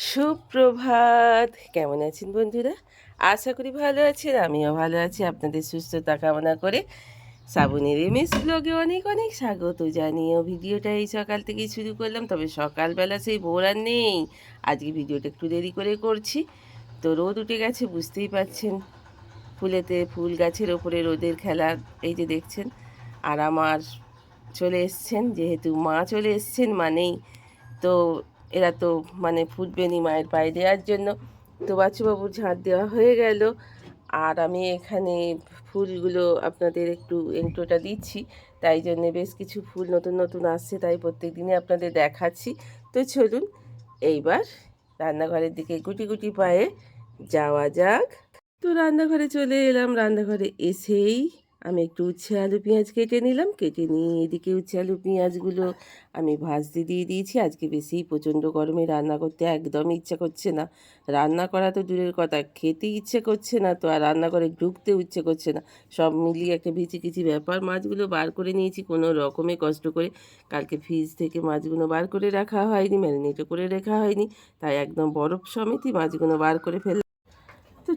সুপ্রভাত। কেমন আছেন বন্ধুরা? আশা করি ভালো আছেন। আমিও ভালো আছি। আপনাদের সুস্থতা কামনা করে শ্রাবণীর এমএস ব্লগে অনেক অনেক স্বাগত জানিয়ে ভিডিওটা এই সকাল থেকেই শুরু করলাম। তবে সকালবেলা সেই ভোর আর নেই। আজকে ভিডিওটা একটু দেরি করে করছি। তো রোদ উঠে গেছে, বুঝতেই পারছেন। ফুল গাছের ওপরে রোদের খেলা এই যে দেখছেন। আর আমার চলে এসছেন, যেহেতু মা চলে এসছেন মানেই তো এরা তো মানে ফুটবেনই মায়ের পায়ে দেওয়ার জন্য। তো বাচ্চুবাবুর ঝাঁট দেওয়া হয়ে গেল। আর আমি এখানে ফুলগুলো আপনাদের একটু এন্ট্রোটা দিচ্ছি, তাই জন্যে বেশ কিছু ফুল নতুন নতুন আসছে, তাই প্রত্যেক দিনে আপনাদের দেখাচ্ছি। তো চলুন এইবার রান্নাঘরের দিকে গুটি গুটি পায়ে যাওয়া যাক। তো রান্নাঘরে চলে এলাম। রান্নাঘরে এসেই আমি একটু উচ্ছে আলু পেঁয়াজ কেটে নিলাম। কেটে নিয়ে এদিকে উচ্ছে আলু পেঁয়াজগুলো আমি ভাজতে দিয়ে দিয়েছি। আজকে বেশি প্রচণ্ড গরমে রান্না করতে একদমই ইচ্ছা করছে না। রান্না করা তো দূরের কথা, খেতে ইচ্ছে করছে না, তো আর রান্নাঘরে ঢুকতেও ইচ্ছে করছে না। সব মিলিয়ে একটা ভিচিকিচি ব্যাপার। মাছগুলো বার করে নিয়েছি কোনো রকমে কষ্ট করে। কালকে ফ্রিজ থেকে মাছগুলো বার করে রাখা হয়নি, ম্যারিনেটও করে রাখা হয়নি, তাই একদম বরফ সমেতই মাছগুলো বার করে ফেললাম। তো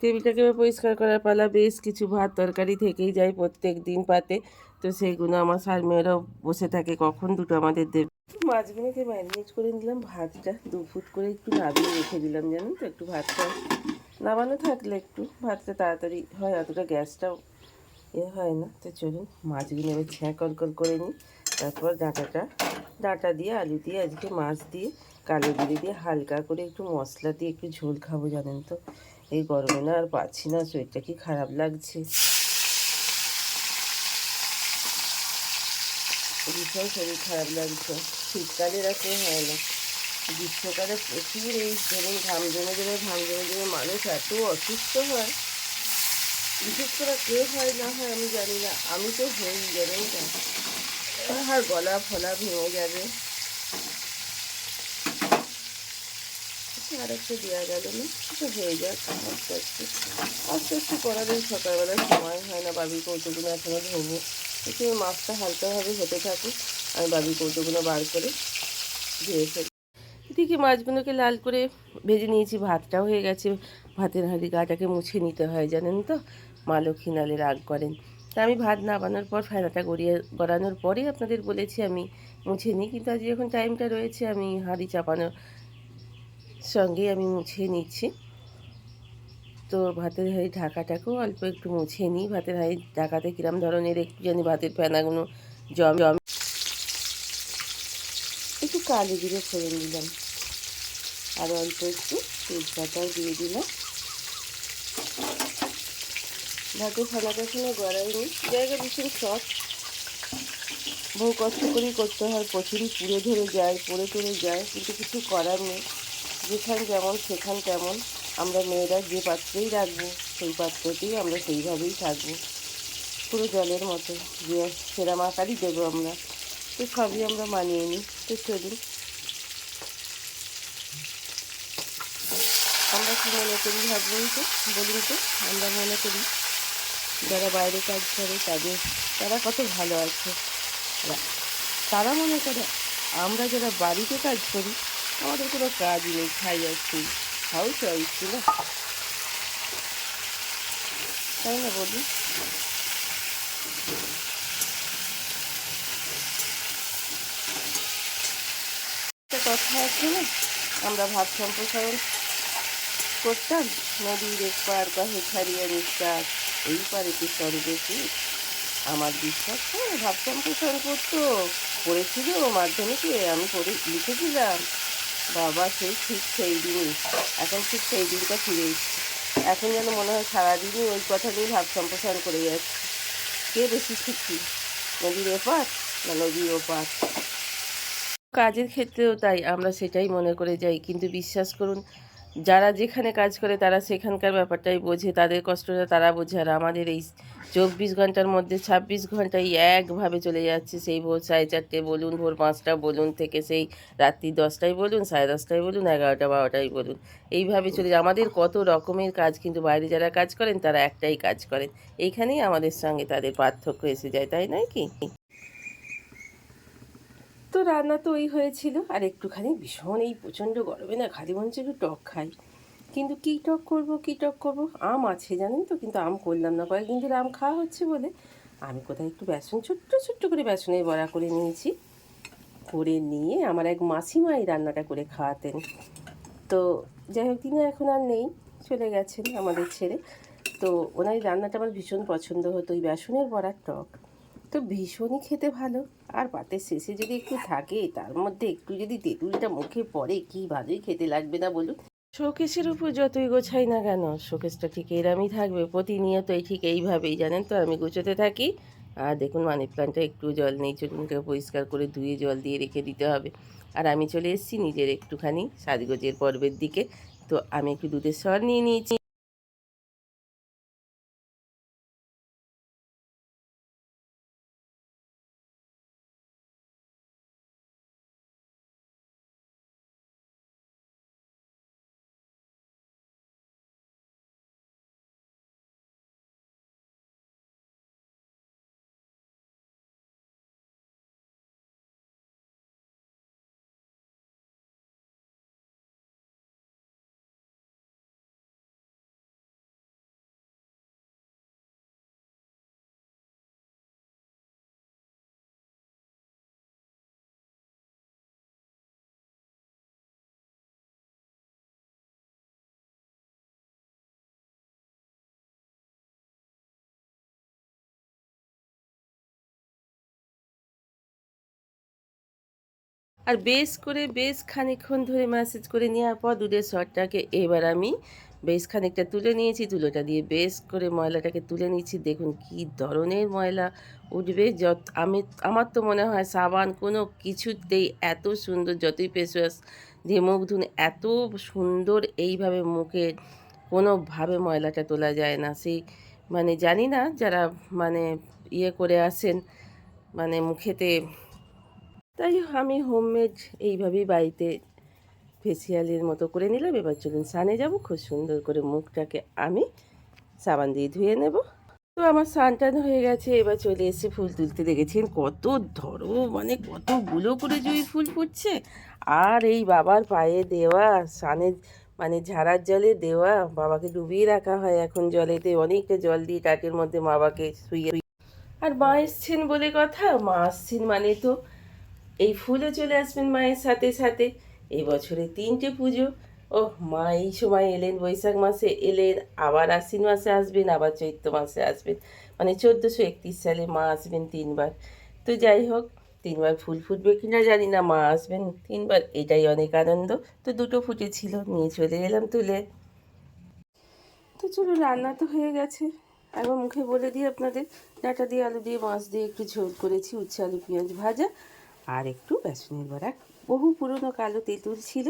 টেবিলটাকে এবার পরিষ্কার করার পালা। বেশ কিছু ভাত তরকারি থেকেই যায় প্রত্যেক দিন পাতে। তো সেইগুলো আমার মেয়েরাও বসে থাকে কখন দুটো আমাদের দেবে। মাছগুলোকে ম্যারিনেট করে নিলাম। ভাতটা 2 ফুট করে একটু নামিয়ে রেখে দিলাম, জানেন তো, একটু ভাতটা নামানো থাকলে একটু ভাতটা তাড়াতাড়ি হয়, অতটা গ্যাসটাও হয় না। তো চলুন মাছগুলো এবার ছ্যাঁকল করে নিই। তারপর ডাঁটা দিয়ে আলু দিয়ে আজকে মাছ দিয়ে কালো জিরে দিয়ে হালকা করে একটু মশলা দিয়ে একটু ঝোল খাবো, জানেন তো। এই গরমে না আর পাচ্ছি না, শরীরটা কি খারাপ লাগছে, ভীষণ শরীর খারাপ লাগছে। শীতকালে এরকম হয় না, গ্রীষ্মকালে প্রচুর এই ধরুন ঘাম জমে মানুষ এত অসুস্থ হয়। বিশেষ করে কে হয় না হয় আমি জানি না, আমি তো হই, জানেন না। আর গলা ফলা ভেঙে যাবে। আর একটু দেওয়া গেল না, তো হয়ে যাক আস্তে আস্তে আস্তে আস্তে করালেই। সকালবেলার সময় হয় না, বাবির কৌটোগুলো এখনও ধোবো। একটু মাছটা হালকাভাবে হতে থাকুক, আমি বাবির কৌটোগুলো বার করে ধুয়ে ফেলি। এদিকে মাছগুলোকে লাল করে ভেজে নিয়েছি, ভাতটাও হয়ে গেছে। ভাতের হাঁড়ি গাটাকে মুছে নিতে হয়, জানেন তো, মা লক্ষ্মী নালে রাগ করেন। তা আমি ভাত নামানোর পর ফেনাটা গড়ানোর পরেই আপনাদের বলেছি আমি মুছে নিই, কিন্তু আজ যখন টাইমটা রয়েছে আমি হাঁড়ি চাপানোর সঙ্গে আমি মুছে নিচ্ছি। তো ভাতের হাঁড়ির ঢাকাটাকেও অল্প একটু মুছে নিই। ভাতের হাঁড়ির ঢাকাতে কিরম ধরনের একটু জানি ভাতের ফেনাগুলো জমে। একটু কালো জিরে ফোড়ন দিলাম, আর অল্প একটু তেজপাতাও দিয়ে দিলাম। ভাতের ফেনাটা শুনে গড়াইনি, জায়গা ভীষণ শখ, বহু কষ্ট করেই করতে হয়, প্রচুরই পুড়ে ধরে যায়, পড়ে টরে যায়, কিন্তু কিছু করার নেই। যেখান যেমন সেখান তেমন। আমরা মেয়েরা যে পাত্রেই রাখবো সেই পাত্রতেই আমরা সেইভাবেই থাকবো, পুরো জলের মতো, যে সেরাম আকারই দেবো আমরা। তো সবই আমরা মানিয়ে নিই। তো চলুন, আমরা কি মনে করি ভাববেন তো, বলুন তো। আমরা মনে করি যারা বাইরে কাজ করে তারা কত ভালো আছে। তারা মনে করে আমরা যারা বাড়িতে কাজ করি আমাদের কোনো কাজই নেই, খাই আসছি, হাউস ওয়াইফ না, তাই না বলুন। একটা কথা আছে না, আমরা ভাব সম্প্রসারণ করতাম, নদীর এক পার কহে ছাড়িয়া নিঃশ্বাস, এই পারেতে স্বর্গে সুখ। আমার বিশ্বাস করে ভাব সম্প্রসারণ করতো, পড়েছিল মাধ্যমিকে, আমি পড়ে লিখেছিলাম। বাবা সেই ঠিক সেই দিনই, এখন ঠিক সেই দিনটা ফিরে এসেছে। এখন যেন মনে হয় সারাদিনই ওই কথা নিয়ে ভাব সম্প্রসারণ করে যাচ্ছে। কে বেশি সুখী, নদীর এপার না নদীর ওপার। কাজের ক্ষেত্রেও তাই, আমরা সেটাই মনে করে যাই, কিন্তু বিশ্বাস করুন যারা যেখানে কাজ করে তারা সেখানকার ব্যাপারটাই বোঝে, তাদের কষ্টটা তারা বোঝে। আর আমাদের এই 24 ঘন্টার মধ্যে 26 ঘন্টাই একভাবে চলে যাচ্ছে। সেই ভোর 4:30 বলুন, ভোর 5টা বলুন, থেকে সেই রাত্রি 10টায় বলুন, 10:30টায় বলুন, 11টা 12টায় বলুন, এইভাবে চলে যায়। আমাদের কত রকমের কাজ, কিন্তু বাইরে যারা কাজ করেন তারা একটাই কাজ করেন। এইখানেই আমাদের সঙ্গে তাদের পার্থক্য এসে যায়, তাই নয় কি? তো রান্না তো ওই হয়েছিল, আর একটুখানি ভীষণ এই প্রচণ্ড গরমে না খালি মনে হচ্ছে একটু টক খাই, কিন্তু কী টক করবো কী টক করবো, আম আছে জানেন তো, কিন্তু আম করলাম না, কয়েকদিন ধরে আম খাওয়া হচ্ছে বলে আমি কোথায় একটু বেসন ছোট্ট ছোট্ট করে বেসনের বড়া করে নিয়েছি, করে নিয়ে আমার এক মাসিমা এই রান্নাটা করে খাওয়াতেন। তো যাই হোক, তিনি এখন আর নেই, চলে গেছেন আমাদের ছেড়ে। তো ওনার এই রান্নাটা আমার ভীষণ পছন্দ হতো, ওই বেসনের বড়ার টক তো ভীষণই খেতে ভালো। আর পাতের শেষে যদি একটু থাকে, তার মধ্যে একটু যদি তেঁতুলটা মুখে পড়ে, কি ভালোই খেতে লাগবে না বলুন। শোকেসের উপর যতই গোছাই না কেন, শোকেসটা ঠিক এরমই থাকবে প্রতিনিয়তই, ঠিক এইভাবেই জানেন তো আমি গুছোতে থাকি। আর দেখুন মানি প্ল্যান্টটা একটু জল নেই, চলুন পরিষ্কার করে ধুয়ে জল দিয়ে রেখে দিতে হবে। আর আমি চলে এসেছি নিজের একটুখানি সাজগোজের পর্বের দিকে। তো আমি একটু দুধের সর নিয়ে নিয়েছি। আর বেশ খানিকক্ষণ ধরে ম্যাসেজ করে নেওয়ার পর দুধের সরটাকে এবার আমি বেশ খানিকটা তুলে নিয়েছি, তুলোটা দিয়ে বেশ করে ময়লাটাকে তুলে নিচ্ছি। দেখুন কি ধরনের ময়লা উঠবে, আমার তো মনে হয় সাবান কোনো কিছুতেই এত সুন্দর, যতই ফেস ওয়াশ দিয়ে মুখ ধুন এত সুন্দর এইভাবে মুখে কোনোভাবে ময়লাটা তোলা যায় না। সেই মানে জানি না যারা মানে ইয়ে করে আসেন মানে মুখেতে, তাই আমি হোমমেড এইভাবেই বাড়িতে ফেসিয়ালের মতো করে নিলাম। এবার চলুন স্নানে যাব, খুব সুন্দর করে মুখটাকে আমি সাবান দিয়ে ধুয়ে নেব। তো আমার স্নান টান হয়ে গেছে, এবার চলে এসে ফুল তুলতে, দেখেছেন কত ধরো মানে কতগুলো করে জুঁই ফুল ফুটছে। আর এই বাবার পায়ে দেওয়া স্নানের মানে ঝাড়ার জলে দেওয়া, বাবাকে ডুবিয়ে রাখা হয় এখন জলেতে, অনেকটা জল দিয়ে টাটের মধ্যে বাবাকে শুয়ে। আর মা এসছেন বলে কথা, মা আসছেন মানে তো এই ফুলও চলে আসবেন মায়ের সাথে সাথে। এই বছরে 3টে পুজো। ওহ মা এই সময় এলেন, বৈশাখ মাসে এলেন, আবার আশ্বিন মাসে আসবেন, আবার চৈত্র মাসে আসবেন, মানে 1431 সালে মা আসবেন 3বার। তো যাই হোক, 3বার ফুল ফুটবে কিনা জানি না, মা আসবেন 3বার, এটাই অনেক আনন্দ। তো 2টো ফুটেছিল, নিয়ে চলে এলাম তুলে। তো চলো, রান্না তো হয়ে গেছে। একবার মুখে বলে দিই আপনাদের, ডাঁটা দিয়ে আলু দিয়ে মাছ দিয়ে একটু ঝোল করেছি, উচ্ছে আলু পেঁয়াজ ভাজা, আর একটু বেসনের বড়া। বহু পুরনো কালো তেঁতুল ছিল।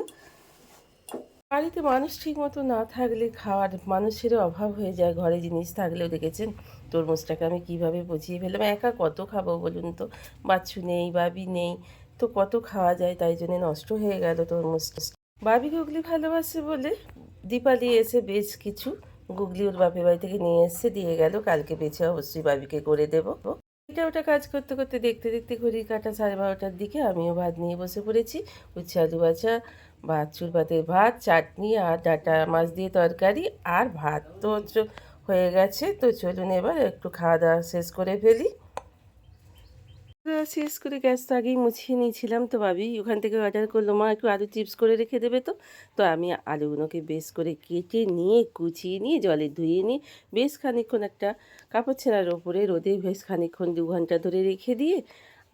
বাড়িতে মানুষ ঠিক মতো না থাকলে খাওয়ার মানুষেরও অভাব হয়ে যায়, ঘরে জিনিস থাকলেও দেখেছেন তরমুজটাকে আমি কিভাবে বুঝিয়ে ফেললাম। একা কত খাবো বলুন তো, বাচ্চু নেই, বাবি নেই, তো কত খাওয়া যায়, তাই জন্যে নষ্ট হয়ে গেল তরমুজটা। বাবি গুগলি ভালোবাসে বলে দীপালি এসে বেশ কিছু গুগলি ওর বাপের বাড়ি থেকে নিয়ে এসে দিয়ে গেল, কালকে বেছে অবশ্যই বাবিকে করে দেবো। এটা ওটা কাজ করতে করতে দেখতে দেখতে ঘড়ির কাঁটা 12:30টার দিকে আমিও ভাত নিয়ে বসে পড়েছি। উচ্ছে আলু ভাজা, বাছুর ভাতের ভাত, চাটনি আর ডাঁটা মাছ দিয়ে তরকারি, আর ভাত তো হয়ে গেছে। তো চলুন এবার একটু খাওয়া দাওয়া শেষ করে ফেলি। শেষ করে গ্যাস তো আগেই মুছিয়ে নিয়েছিলাম, তো ভাবি ওখান থেকে অর্ডার করলো, মা একটু আলু চিপস করে রেখে দেবে তো। তো আমি আলুগুলোকে বেশ করে কেটে নিয়ে কুচিয়ে নিয়ে জলে ধুয়ে নিয়ে বেশ খানিকক্ষণ একটা কাপড় ছেঁড়ার ওপরে রোদে বেশ খানিকক্ষণ 2 ঘন্টা ধরে রেখে দিয়ে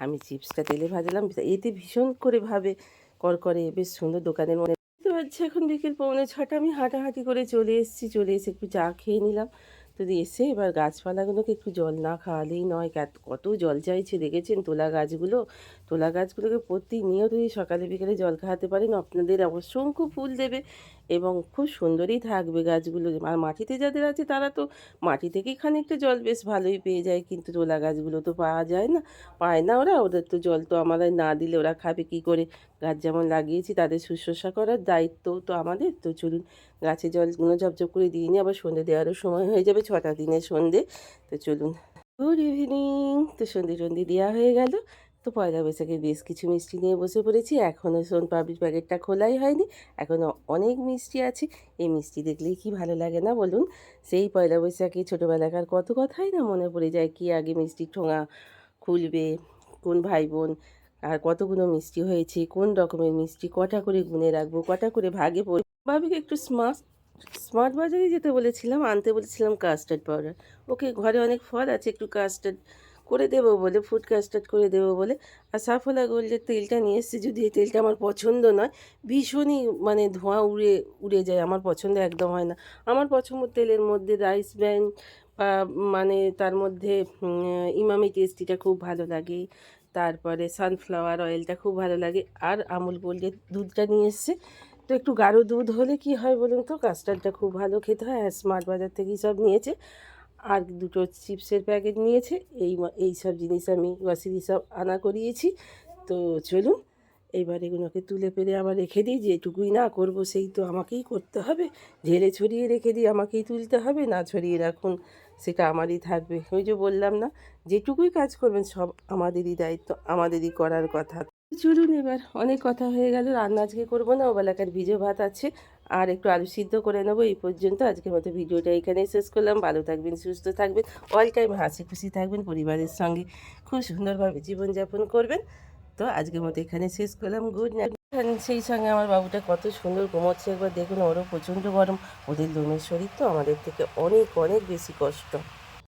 আমি চিপসটা তেলে ভাজলাম। এতে ভীষণ করে ভাবে করকরে বেশ সুন্দর, দোকানের মধ্যে। তো হচ্ছে এখন বিকেল 6:45, আমি হাঁটাহাঁটি করে চলে এসেছি, চলে এসে একটু চা খেয়ে নিলাম। তো এসে এবার গাছপালাগুলোকে একটু জল না খাওয়ালেই নয়, কত জল চাইছে দেখেছেন। তোলা গাছগুলোকে প্রতিনিয়ত সকালে বিকেলে জল খাওয়াতে পারেন, আপনাদের অসংখ্য ফুল দেবে এবং খুব সুন্দরই থাকবে গাছগুলো। আর মাটিতে যাদের আছে তারা তো মাটি থেকেই খানিকটা জল বেশ ভালোই পেয়ে যায়, কিন্তু তোলা গাছগুলো তো পাওয়া যায় না, পায় না ওরা, ওদের তো জল তো আমাদের না দিলে ওরা খাবে কী করে। গাছ যেমন লাগিয়েছি তাদের শুশ্রূষা করার দায়িত্ব তো আমাদের। তো চলুন গাছে জলগুলো ঝপঝপ করে দিয়ে নিই, আবার সন্ধে দেওয়ারও সময় হয়ে যাবে, 6টা দিনের সন্ধে। তো চলুন, গুড ইভিনিং। তো সন্ধে টন্ধে দেওয়া হয়ে গেল, তো পয়লা বৈশাখে বেশ কিছু মিষ্টি নিয়ে বসে পড়েছি। এখনও সোনপাপড়ির প্যাকেটটা খোলাই হয়নি, এখনও অনেক মিষ্টি আছে। এই মিষ্টি দেখলেই কি ভালো লাগে না বলুন? সেই পয়লা বৈশাখে ছোটোবেলাকার কত কথাই না মনে পড়ে যায়, কি আগে মিষ্টির ঠোঙা খুলবে, কোন ভাই বোন আর কতগুলো মিষ্টি হয়েছে, কোন রকমের মিষ্টি, কটা করে গুনে রাখবো, কটা করে ভাগে পড়বে। ভাবিকে একটু স্মার্ট স্মার্ট বাজারে যেতে বলেছিলাম, আনতে বলেছিলাম কাস্টার্ড পাউডার। ওকে ঘরে অনেক ফল আছে, একটু কাস্টার্ড করে দেবো বলে, ফুড কাস্টার্ড করে দেবো বলে। আর সাফলা গোল্ডের তেলটা নিয়ে এসেছে, যদি এই তেলটা আমার পছন্দ নয়, ভীষণই মানে ধোঁয়া উড়ে উড়ে যায়, আমার পছন্দ একদম হয় না। আমার পছন্দ তেলের মধ্যে রাইস ব্র্যান্ড বা মানে তার মধ্যে ইমামি টেস্টিটা খুব ভালো লাগে, তারপরে সানফ্লাওয়ার অয়েলটা খুব ভালো লাগে, আর আমুল গোল্ডের দুধটা নিয়ে এসছে। তো একটু গাঢ় দুধ হলে কি হয় বলুন তো, কাস্টার্ডটা খুব ভালো খেতে হয়। আর স্মার্ট বাজার থেকেই সব নিয়েছে, আর দুটো চিপসের প্যাকেট নিয়েছে। এই সব জিনিস আমি গ্রসারি সব আনা করিয়েছি। তো চলুন এইবার এগুলোকে তুলে পেরে আবার রেখে দিই, যেটুকুই না করব সেই তো আমাকেই করতে হবে। ঢেলে ছড়িয়ে রেখে দিই, আমাকেই তুলতে হবে, না ছড়িয়ে রাখুন সেটা আমারই থাকবে। ওই যে বললাম না, যেটুকুই কাজ করবেন সব আমাদেরই দায়িত্ব, আমাদেরই করার কথা। চলুন এবার অনেক কথা হয়ে গেল, রান্না আজকে করবো না, ওবেলাকার ভিজে ভাত আছে আর একটু আলু সিদ্ধ করে নেবো। এই পর্যন্ত আজকের মতো ভিডিওটা এখানেই শেষ করলাম। ভালো থাকবেন, সুস্থ থাকবেন, অল টাইম হাসি খুশি থাকবেন, পরিবারের সঙ্গে খুব সুন্দরভাবে জীবনযাপন করবেন। তো আজকের মতো এখানে শেষ করলাম, গুড নাইট। সেই সঙ্গে আমার বাবুটা কত সুন্দর ঘুমোচ্ছে, একবার দেখুন, ওরও প্রচণ্ড গরম, ওদের লোমের শরীর তো আমাদের থেকে অনেক অনেক বেশি কষ্ট।